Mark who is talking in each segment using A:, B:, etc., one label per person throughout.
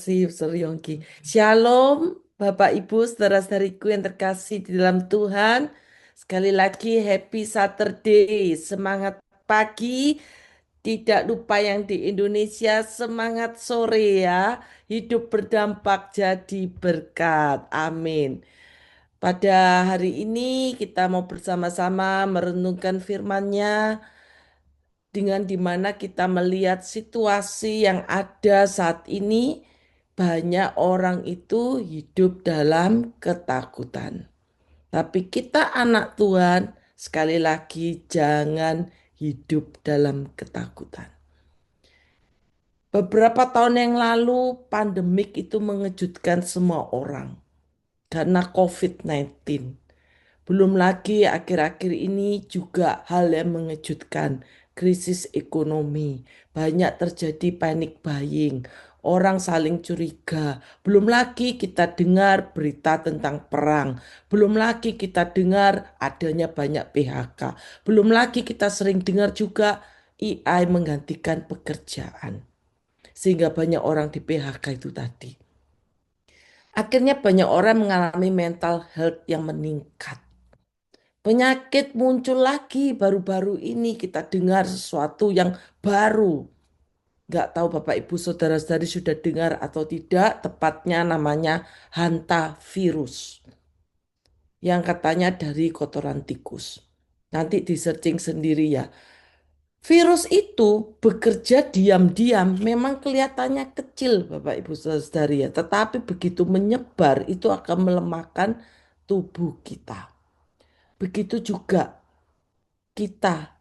A: kasih, Saudara Yongki. Shalom, Bapak Ibu, saudara-saudariku yang terkasih di dalam Tuhan. Sekali lagi, happy Saturday. Semangat pagi, tidak lupa yang di Indonesia, semangat sore ya. Hidup berdampak jadi berkat. Amin. Pada hari ini kita mau bersama-sama merenungkan firman-Nya dengan dimana kita melihat situasi yang ada saat ini, banyak orang itu hidup dalam ketakutan. Tapi kita anak Tuhan, sekali lagi jangan hidup dalam ketakutan. Beberapa tahun yang lalu, pandemik itu mengejutkan semua orang karena COVID-19. Belum lagi akhir-akhir ini juga hal yang mengejutkan, krisis ekonomi. Banyak terjadi panic buying, orang saling curiga. Belum lagi kita dengar berita tentang perang. Belum lagi kita dengar adanya banyak PHK. Belum lagi kita sering dengar juga AI menggantikan pekerjaan. Sehingga banyak orang di PHK itu tadi. Akhirnya banyak orang mengalami mental health yang meningkat. Penyakit muncul lagi baru-baru ini kita dengar sesuatu yang baru. Nggak tahu Bapak Ibu Saudara-saudari sudah dengar atau tidak, tepatnya namanya hantavirus. Yang katanya dari kotoran tikus. Nanti di searching sendiri ya. Virus itu bekerja diam-diam, memang kelihatannya kecil Bapak Ibu Saudara-saudari ya. Tetapi begitu menyebar itu akan melemahkan tubuh kita. Begitu juga kita.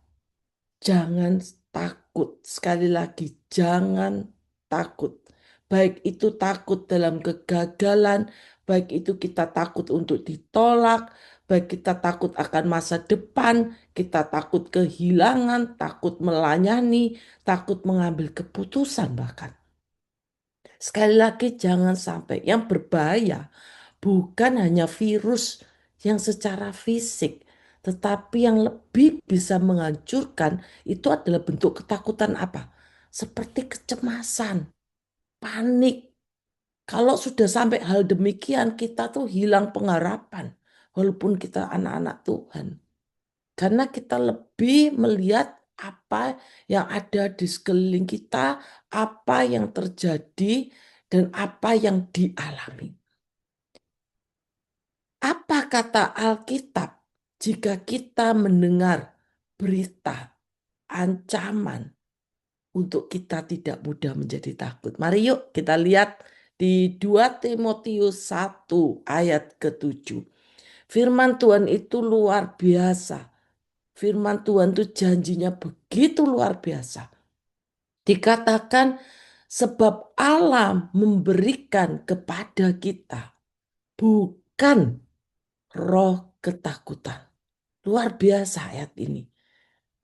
A: Jangan takut. Sekali lagi, jangan takut. Baik itu takut dalam kegagalan, baik itu kita takut untuk ditolak, baik kita takut akan masa depan, kita takut kehilangan, takut melayani, takut mengambil keputusan bahkan. Sekali lagi, jangan sampai yang berbahaya bukan hanya virus yang secara fisik, tetapi yang lebih bisa menghancurkan itu adalah bentuk ketakutan apa? Seperti kecemasan, panik. Kalau sudah sampai hal demikian, kita tuh hilang pengharapan, walaupun kita anak-anak Tuhan. Karena kita lebih melihat apa yang ada di sekeliling kita, apa yang terjadi, dan apa yang dialami. Apa kata Alkitab jika kita mendengar berita ancaman untuk kita tidak mudah menjadi takut? Mari yuk kita lihat di 2 Timotius 1 ayat ke-7. Firman Tuhan itu luar biasa. Firman Tuhan itu janjinya begitu luar biasa. Dikatakan sebab Allah memberikan kepada kita bukan roh ketakutan. Luar biasa ayat ini.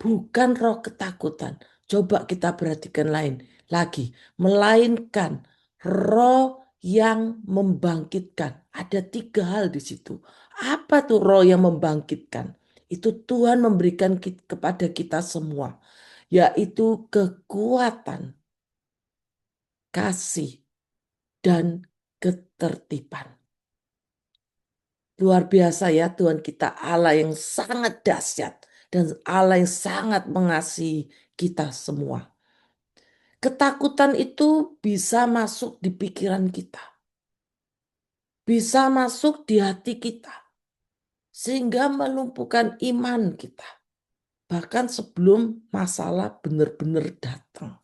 A: Bukan roh ketakutan. Coba kita perhatikan lain lagi. Melainkan roh yang membangkitkan. Ada 3 hal di situ. Apa tuh roh yang membangkitkan? Itu Tuhan memberikan kepada kita semua. Yaitu kekuatan, kasih, dan ketertiban. Luar biasa ya Tuhan kita Allah yang sangat dahsyat dan Allah yang sangat mengasihi kita semua. Ketakutan itu bisa masuk di pikiran kita, bisa masuk di hati kita, sehingga melumpuhkan iman kita. Bahkan sebelum masalah benar-benar datang.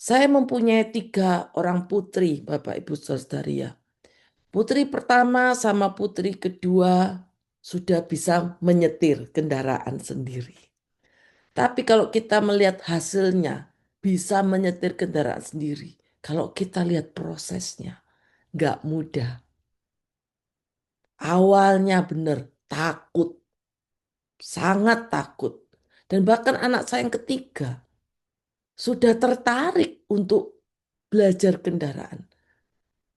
A: Saya mempunyai 3 orang putri, Bapak Ibu Saudari ya. Putri pertama sama putri kedua sudah bisa menyetir kendaraan sendiri. Tapi kalau kita melihat hasilnya, bisa menyetir kendaraan sendiri. Kalau kita lihat prosesnya, nggak mudah. Awalnya benar takut, sangat takut. Dan bahkan anak saya yang ketiga sudah tertarik untuk belajar kendaraan.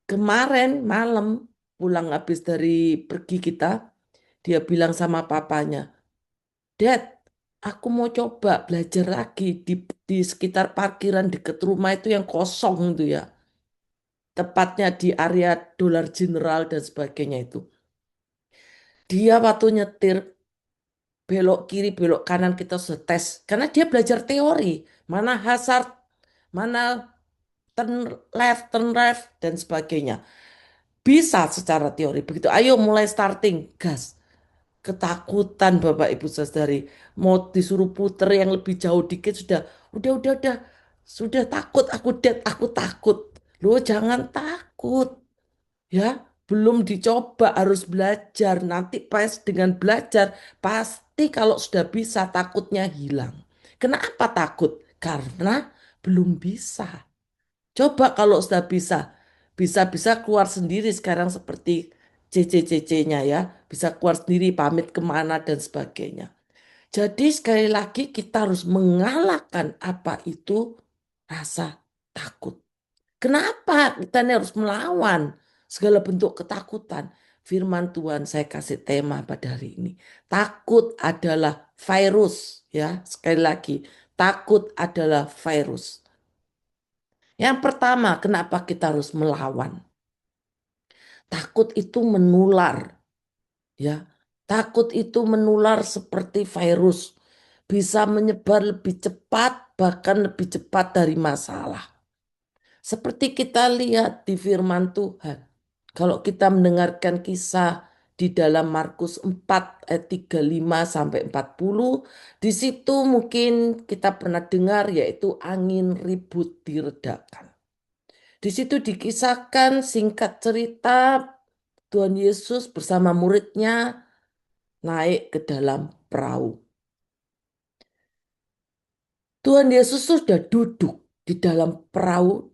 A: Kemarin malam pulang habis dari pergi kita, dia bilang sama papanya, Dad, Aku mau coba belajar lagi di sekitar parkiran dekat rumah itu yang kosong itu ya. Tepatnya di area Dollar General dan sebagainya itu. Dia waktu nyetir belok kiri, belok kanan kita sudah tes. Karena dia belajar teori. Mana hazard, mana turn turn left, dan sebagainya. Bisa secara teori. Begitu, ayo mulai starting, gas. Ketakutan Bapak Ibu Saudari. Mau disuruh puter yang lebih jauh dikit sudah. Udah. Sudah takut, aku dead, aku takut. Loh jangan takut. Ya, belum dicoba harus belajar. Nanti pas dengan belajar, pasti kalau sudah bisa takutnya hilang. Kenapa takut? Karena belum bisa. Coba kalau sudah bisa, bisa-bisa keluar sendiri sekarang seperti CC-CC-nya ya. Bisa keluar sendiri, pamit kemana dan sebagainya. Jadi sekali lagi kita harus mengalahkan apa itu rasa takut. Kenapa kita ini harus melawan segala bentuk ketakutan? Firman Tuhan saya kasih tema pada hari ini. Takut adalah virus ya. Sekali lagi, takut adalah virus. Yang pertama, kenapa kita harus melawan? Takut itu menular ya. Takut itu menular seperti virus. Bisa menyebar lebih cepat, bahkan lebih cepat dari masalah. Seperti kita lihat di firman Tuhan. Kalau kita mendengarkan kisah di dalam Markus 4 ayat 35 sampai 40, di situ mungkin kita pernah dengar yaitu angin ribut diredakan. Di situ dikisahkan singkat cerita Tuhan Yesus bersama muridnya naik ke dalam perahu. Tuhan Yesus sudah duduk di dalam perahu.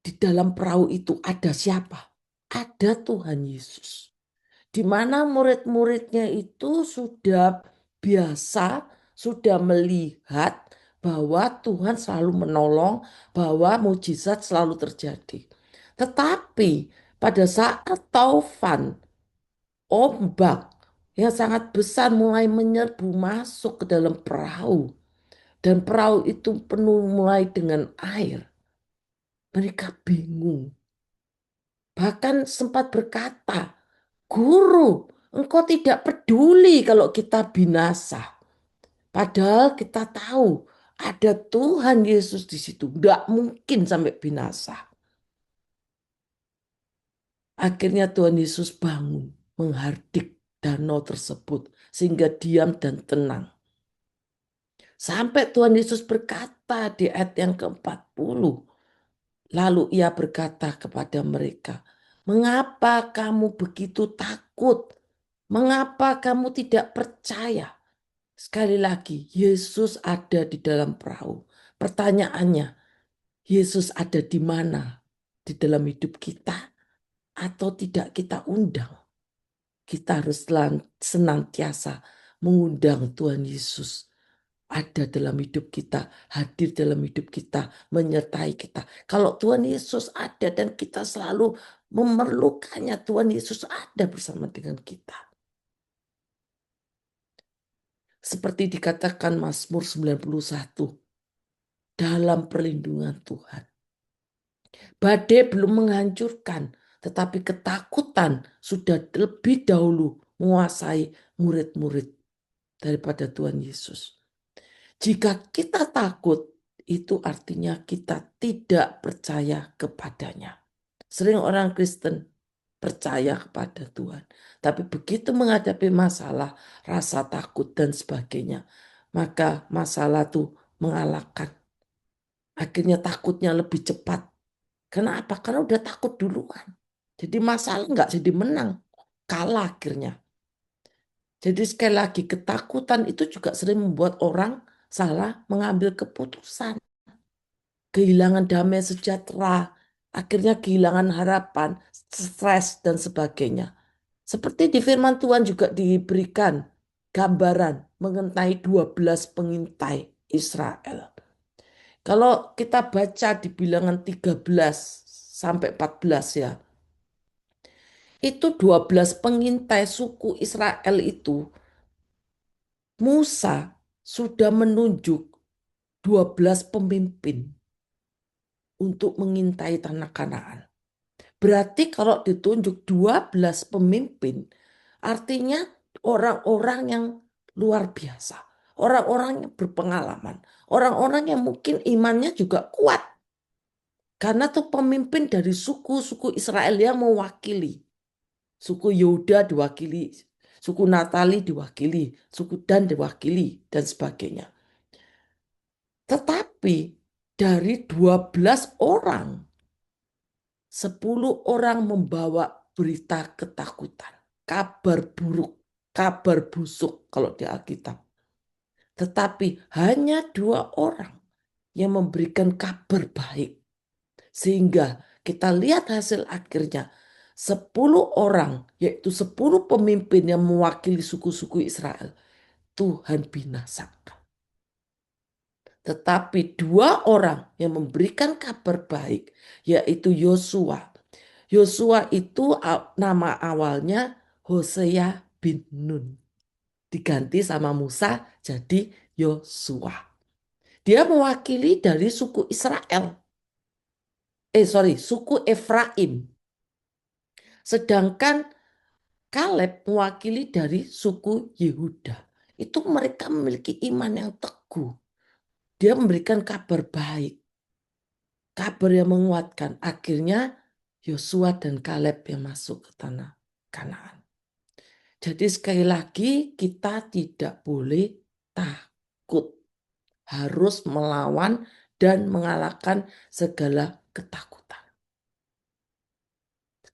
A: Di dalam perahu itu ada siapa? Ada Tuhan Yesus. Di mana murid-muridnya itu sudah biasa, sudah melihat bahwa Tuhan selalu menolong, bahwa mujizat selalu terjadi. Tetapi pada saat taufan, ombak yang sangat besar mulai menyerbu masuk ke dalam perahu. Dan perahu itu penuh mulai dengan air. Mereka bingung. Bahkan sempat berkata, Guru, engkau tidak peduli kalau kita binasa. Padahal kita tahu ada Tuhan Yesus di situ. Tidak mungkin sampai binasa. Akhirnya Tuhan Yesus bangun, menghardik danau tersebut sehingga diam dan tenang. Sampai Tuhan Yesus berkata di ayat yang ke-40. Lalu ia berkata kepada mereka, "Mengapa kamu begitu takut? Mengapa kamu tidak percaya?" Sekali lagi, Yesus ada di dalam perahu. Pertanyaannya, Yesus ada di mana? Di dalam hidup kita atau tidak kita undang? Kita harus senantiasa mengundang Tuhan Yesus ada dalam hidup kita, hadir dalam hidup kita, menyertai kita. Kalau Tuhan Yesus ada dan kita selalu memerlukannya, Tuhan Yesus ada bersama dengan kita. Seperti dikatakan Mazmur 91, dalam perlindungan Tuhan. Badai belum menghancurkan, tetapi ketakutan sudah lebih dahulu menguasai murid-murid daripada Tuhan Yesus. Jika kita takut, itu artinya kita tidak percaya kepadanya. Sering orang Kristen percaya kepada Tuhan. Tapi begitu menghadapi masalah, rasa takut dan sebagainya, maka masalah itu mengalahkan. Akhirnya takutnya lebih cepat. Kenapa? Karena udah takut duluan. Jadi masalah nggak jadi menang. Kalah akhirnya. Jadi sekali lagi ketakutan itu juga sering membuat orang salah mengambil keputusan. Kehilangan damai sejahtera, akhirnya kehilangan harapan, stres dan sebagainya. Seperti di firman Tuhan juga diberikan gambaran mengenai 12 pengintai Israel. Kalau kita baca di bilangan 13 sampai 14 ya, itu 12 pengintai suku Israel itu Musa sudah menunjuk 12 pemimpin untuk mengintai tanah Kanaan. Berarti kalau ditunjuk 12 pemimpin, artinya orang-orang yang luar biasa. Orang-orang yang berpengalaman. Orang-orang yang mungkin imannya juga kuat. Karena tuh pemimpin dari suku-suku Israel yang mewakili. Suku Yehuda diwakili, suku Natali diwakili, suku Dan diwakili, dan sebagainya. Tetapi dari 12 orang, 10 orang membawa berita ketakutan, kabar buruk, kabar busuk kalau di Alkitab. Tetapi hanya 2 orang yang memberikan kabar baik. Sehingga kita lihat hasil akhirnya. 10 orang, yaitu 10 pemimpin yang mewakili suku-suku Israel, Tuhan binasakan. Tetapi 2 orang yang memberikan kabar baik, yaitu Yosua. Yosua itu nama awalnya Hosea bin Nun. Diganti sama Musa jadi Yosua. Dia mewakili dari suku Israel. Suku Efraim. Sedangkan Kaleb mewakili dari suku Yehuda. Itu mereka memiliki iman yang teguh. Dia memberikan kabar baik. Kabar yang menguatkan. Akhirnya Yosua dan Kaleb yang masuk ke tanah Kanaan. Jadi sekali lagi kita tidak boleh takut. Harus melawan dan mengalahkan segala ketakutan.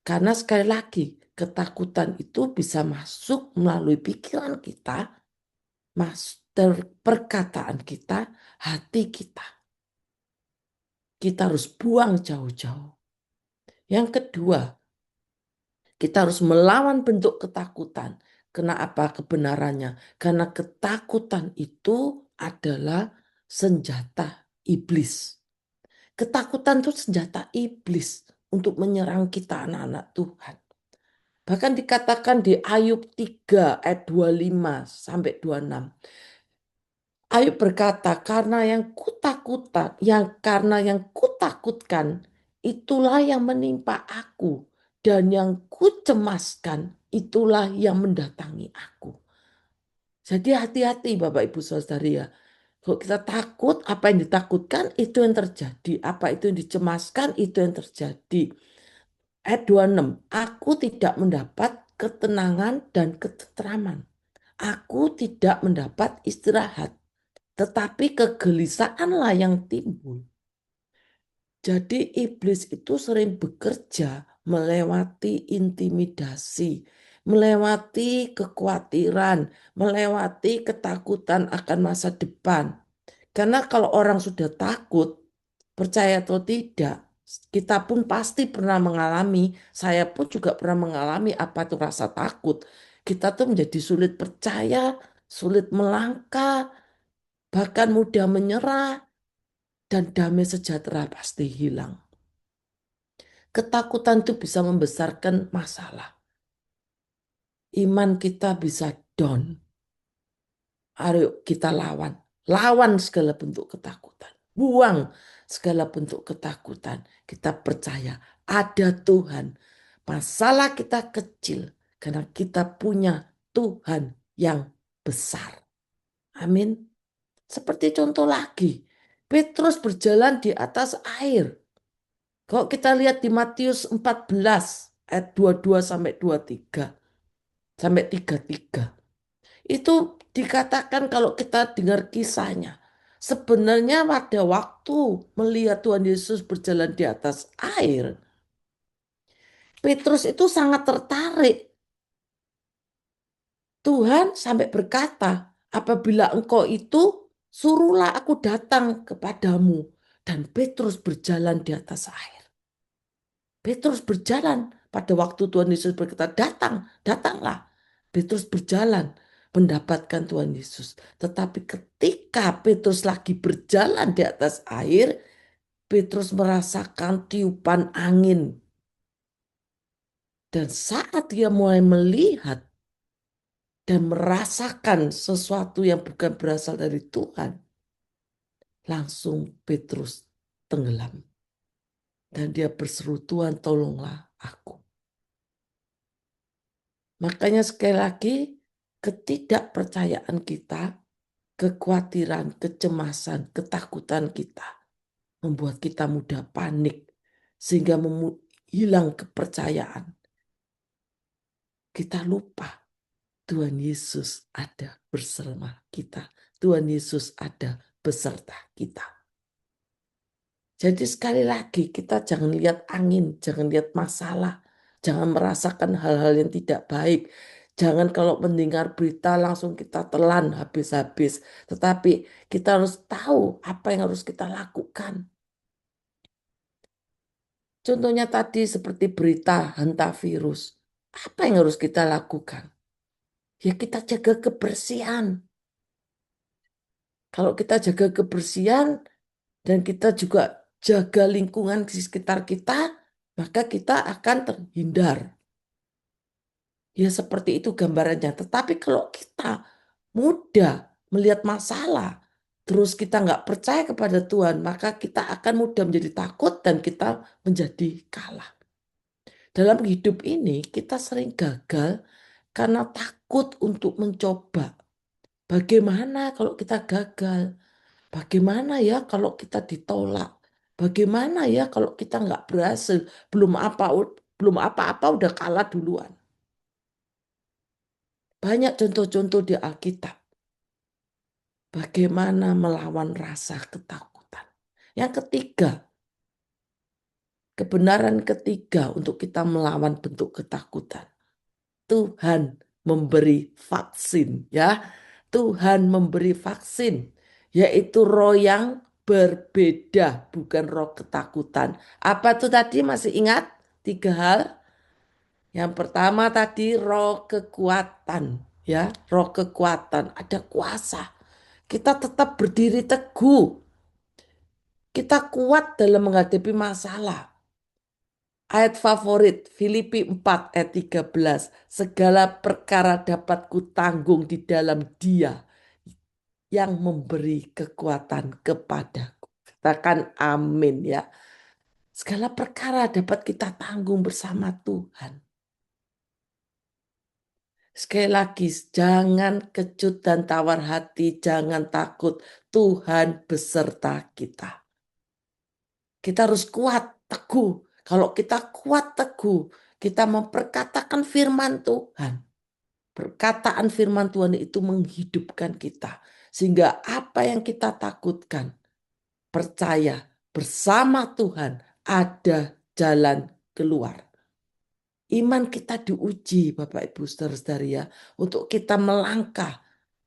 A: Karena sekali lagi ketakutan itu bisa masuk melalui pikiran kita, perkataan kita, hati kita. Kita harus buang jauh-jauh. Yang kedua, kita harus melawan bentuk ketakutan. Kenapa kebenarannya? Karena ketakutan itu adalah senjata iblis. Ketakutan itu senjata iblis untuk menyerang kita anak-anak Tuhan. Bahkan dikatakan di Ayub 3 ayat 25 sampai 26. Ayub berkata, karena yang kutakutkan itulah yang menimpa aku, dan yang kucemaskan itulah yang mendatangi aku. Jadi hati-hati Bapak Ibu Saudari ya. Kalau kita takut, apa yang ditakutkan itu yang terjadi. Apa itu yang dicemaskan itu yang terjadi. Ayat 26, aku tidak mendapat ketenangan dan ketentraman. Aku tidak mendapat istirahat. Tetapi kegelisahanlah yang timbul. Jadi iblis itu sering bekerja melewati intimidasi, melewati kekhawatiran, melewati ketakutan akan masa depan. Karena kalau orang sudah takut, percaya atau tidak, kita pun pasti pernah mengalami, saya pun juga pernah mengalami apa itu rasa takut. Kita tuh menjadi sulit percaya, sulit melangkah, bahkan mudah menyerah, dan damai sejahtera pasti hilang. Ketakutan itu bisa membesarkan masalah. Iman kita bisa down. Ayo kita lawan. Lawan segala bentuk ketakutan. Buang segala bentuk ketakutan. Kita percaya ada Tuhan. Masalah kita kecil karena kita punya Tuhan yang besar. Amin. Seperti contoh lagi. Petrus berjalan di atas air. Kalau kita lihat di Matius 14 ayat 22 sampai 23 sampai 33. Itu dikatakan kalau kita dengar kisahnya. Sebenarnya pada waktu melihat Tuhan Yesus berjalan di atas air, Petrus itu sangat tertarik. Tuhan sampai berkata, apabila engkau itu, suruhlah aku datang kepadamu. Dan Petrus berjalan di atas air. Petrus berjalan pada waktu Tuhan Yesus berkata, datang, datanglah. Petrus berjalan mendapatkan Tuhan Yesus. Tetapi ketika Petrus lagi berjalan di atas air, Petrus merasakan tiupan angin. Dan saat dia mulai melihat dan merasakan sesuatu yang bukan berasal dari Tuhan, langsung Petrus tenggelam. Dan dia berseru, Tuhan tolonglah aku. Makanya sekali lagi, ketidakpercayaan kita, kekhawatiran, kecemasan, ketakutan kita membuat kita mudah panik sehingga hilang kepercayaan. Kita lupa Tuhan Yesus ada bersama kita. Tuhan Yesus ada beserta kita. Jadi sekali lagi kita jangan lihat angin, jangan lihat masalah, jangan merasakan hal-hal yang tidak baik. Jangan kalau mendengar berita langsung kita telan habis-habis. Tetapi kita harus tahu apa yang harus kita lakukan. Contohnya tadi seperti berita hantavirus. Apa yang harus kita lakukan? Ya kita jaga kebersihan. Kalau kita jaga kebersihan dan kita juga jaga lingkungan di sekitar kita, maka kita akan terhindar. Ya seperti itu gambarannya. Tetapi kalau kita mudah melihat masalah, terus kita nggak percaya kepada Tuhan, maka kita akan mudah menjadi takut dan kita menjadi kalah. Dalam hidup ini kita sering gagal karena takut untuk mencoba. Bagaimana kalau kita gagal? Bagaimana ya kalau kita ditolak? Bagaimana ya kalau kita nggak berhasil? Belum apa belum apa-apa udah kalah duluan. Banyak contoh-contoh di Alkitab. Bagaimana melawan rasa ketakutan. Yang ketiga, kebenaran ketiga untuk kita melawan bentuk ketakutan. Tuhan memberi vaksin ya. Tuhan memberi vaksin yaitu roh yang berbeda bukan roh ketakutan. Apa tuh tadi masih ingat? Tiga hal. Yang pertama tadi roh kekuatan ya, roh kekuatan, ada kuasa. Kita tetap berdiri teguh. Kita kuat dalam menghadapi masalah. Ayat favorit Filipi 4 ayat 13. Segala perkara dapat kutanggung di dalam Dia yang memberi kekuatan kepadaku. Katakan amin ya. Segala perkara dapat kita tanggung bersama Tuhan. Sekali lagi, jangan kecut dan tawar hati, jangan takut. Tuhan beserta kita. Kita harus kuat, teguh. Kalau kita kuat, teguh, kita memperkatakan firman Tuhan. Perkataan firman Tuhan itu menghidupkan kita. Sehingga apa yang kita takutkan, percaya bersama Tuhan ada jalan keluar. Iman kita diuji Bapak Ibu Saudara-saudari ya. Untuk kita melangkah.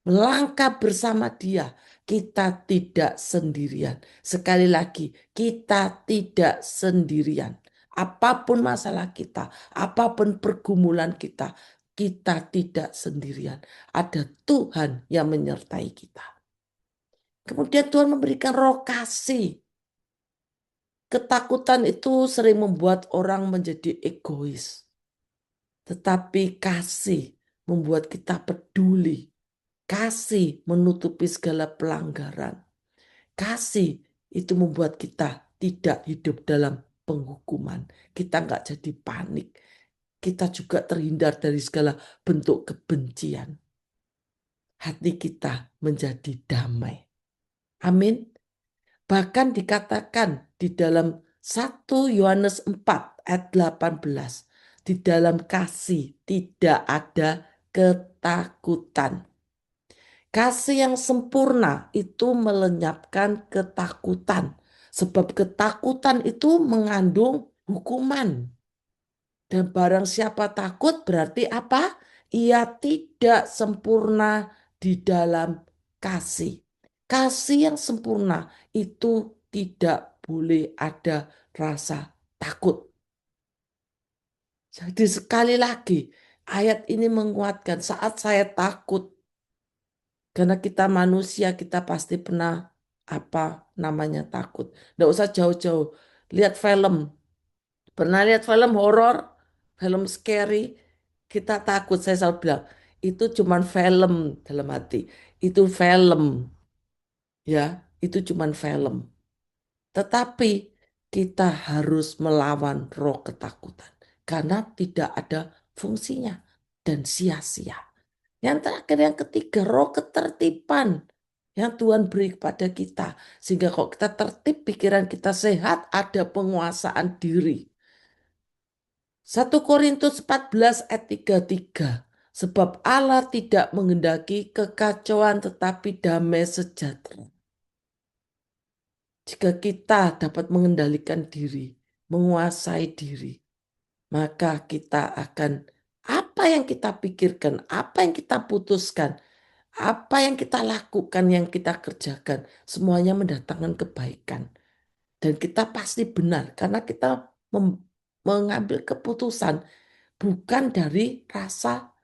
A: Melangkah bersama Dia. Kita tidak sendirian. Sekali lagi, kita tidak sendirian. Apapun masalah kita, apapun pergumulan kita, kita tidak sendirian. Ada Tuhan yang menyertai kita. Kemudian Tuhan memberikan roh kasih. Ketakutan itu sering membuat orang menjadi egois. Tetapi kasih membuat kita peduli. Kasih menutupi segala pelanggaran. Kasih itu membuat kita tidak hidup dalam penghukuman. Kita nggak jadi panik. Kita juga terhindar dari segala bentuk kebencian. Hati kita menjadi damai. Amin. Bahkan dikatakan di dalam 1 Yohanes 4 ayat 18. Di dalam kasih tidak ada ketakutan. Kasih yang sempurna itu melenyapkan ketakutan. Sebab ketakutan itu mengandung hukuman. Dan barang siapa takut berarti apa? Ia tidak sempurna di dalam kasih. Kasih yang sempurna itu tidak boleh ada rasa takut. Jadi sekali lagi ayat ini menguatkan saat saya takut. Karena kita manusia, kita pasti pernah apa namanya takut. Nggak usah jauh-jauh. Lihat film. Pernah lihat film horor, film scary, kita takut. Saya selalu bilang, itu cuman film dalam hati. Itu film, ya, itu cuman film. Tetapi kita harus melawan roh ketakutan karena tidak ada fungsinya dan sia-sia. Yang terakhir, yang ketiga, roh ketertiban yang Tuhan beri kepada kita. Sehingga kalau kita tertib, pikiran kita sehat, ada penguasaan diri. 1 Korintus 14 ayat 33. Sebab Allah tidak menghendaki kekacauan tetapi damai sejahtera. Jika kita dapat mengendalikan diri, menguasai diri, maka kita akan apa yang kita pikirkan, apa yang kita putuskan, apa yang kita lakukan, yang kita kerjakan, semuanya mendatangkan kebaikan. Dan kita pasti benar karena kita mengambil keputusan bukan dari rasa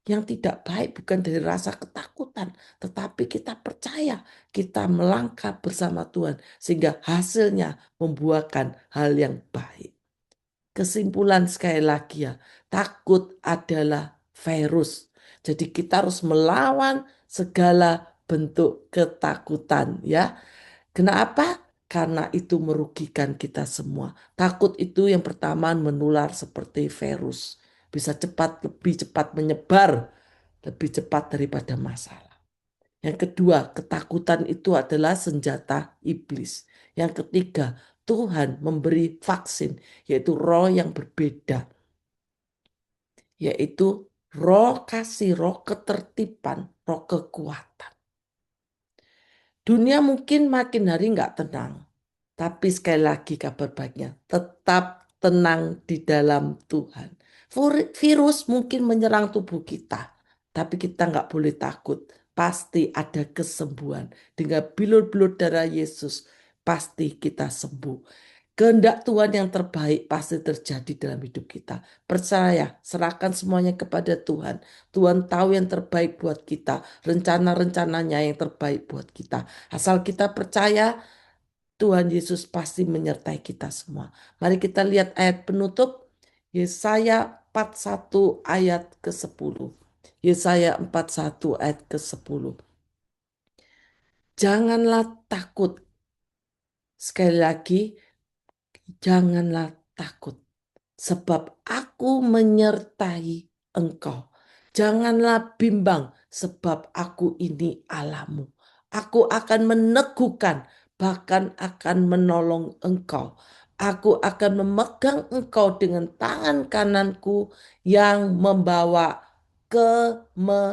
A: yang tidak baik, bukan dari rasa ketakutan, tetapi kita percaya kita melangkah bersama Tuhan sehingga hasilnya membuahkan hal yang baik. Kesimpulan sekali lagi ya, takut adalah virus. Jadi kita harus melawan segala bentuk ketakutan ya. Kenapa? Karena itu merugikan kita semua. Takut itu yang pertama menular seperti virus. Bisa cepat, lebih cepat menyebar, lebih cepat daripada masalah. Yang kedua, ketakutan itu adalah senjata iblis. Yang ketiga, Tuhan memberi vaksin, yaitu roh yang berbeda, yaitu roh kasih, roh ketertiban, roh kekuatan. Dunia mungkin makin hari nggak tenang, tapi sekali lagi kabar baiknya, tetap tenang di dalam Tuhan. Virus mungkin menyerang tubuh kita, tapi kita nggak boleh takut. Pasti ada kesembuhan. Dengan bilur-bilur darah Yesus, pasti kita sembuh. Kehendak Tuhan yang terbaik pasti terjadi dalam hidup kita. Percaya, serahkan semuanya kepada Tuhan. Tuhan tahu yang terbaik buat kita, rencana-rencananya yang terbaik buat kita. Asal kita percaya, Tuhan Yesus pasti menyertai kita semua. Mari kita lihat ayat penutup. Yesaya 41 ayat ke-10. Yesaya 41 ayat ke-10. Janganlah takut. Sekali lagi, janganlah takut. Sebab aku menyertai engkau. Janganlah bimbang, sebab aku ini Allahmu. Aku akan meneguhkan, bahkan akan menolong engkau. Aku akan memegang engkau dengan tangan kananku yang membawa kemenangan.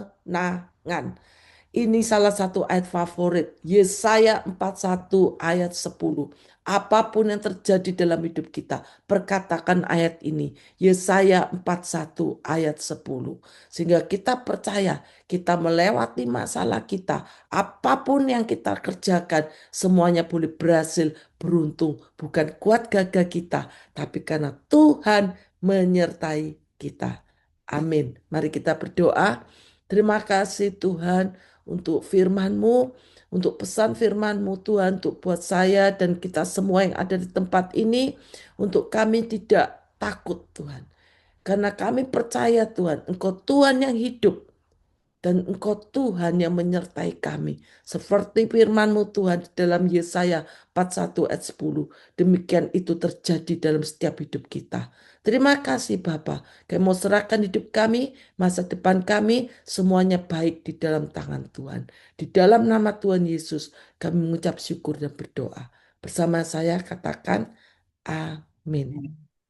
A: Ini salah satu ayat favorit. Yesaya 41 ayat 10. Apapun yang terjadi dalam hidup kita, perkatakan ayat ini. Yesaya 41 ayat 10. Sehingga kita percaya kita melewati masalah kita. Apapun yang kita kerjakan, semuanya boleh berhasil, beruntung. Bukan kuat gagah kita, tapi karena Tuhan menyertai kita. Amin. Mari kita berdoa. Terima kasih Tuhan untuk firman-Mu, untuk pesan firman-Mu Tuhan, untuk buat saya dan kita semua yang ada di tempat ini, untuk kami tidak takut Tuhan. Karena kami percaya Tuhan, Engkau Tuhan yang hidup dan Engkau Tuhan yang menyertai kami. Seperti firman-Mu Tuhan di dalam Yesaya 41 ayat 10. Demikian itu terjadi dalam setiap hidup kita. Terima kasih Bapa. Kami mau serahkan hidup kami, masa depan kami, semuanya baik di dalam tangan Tuhan. Di dalam nama Tuhan Yesus kami mengucap syukur dan berdoa. Bersama saya katakan amin.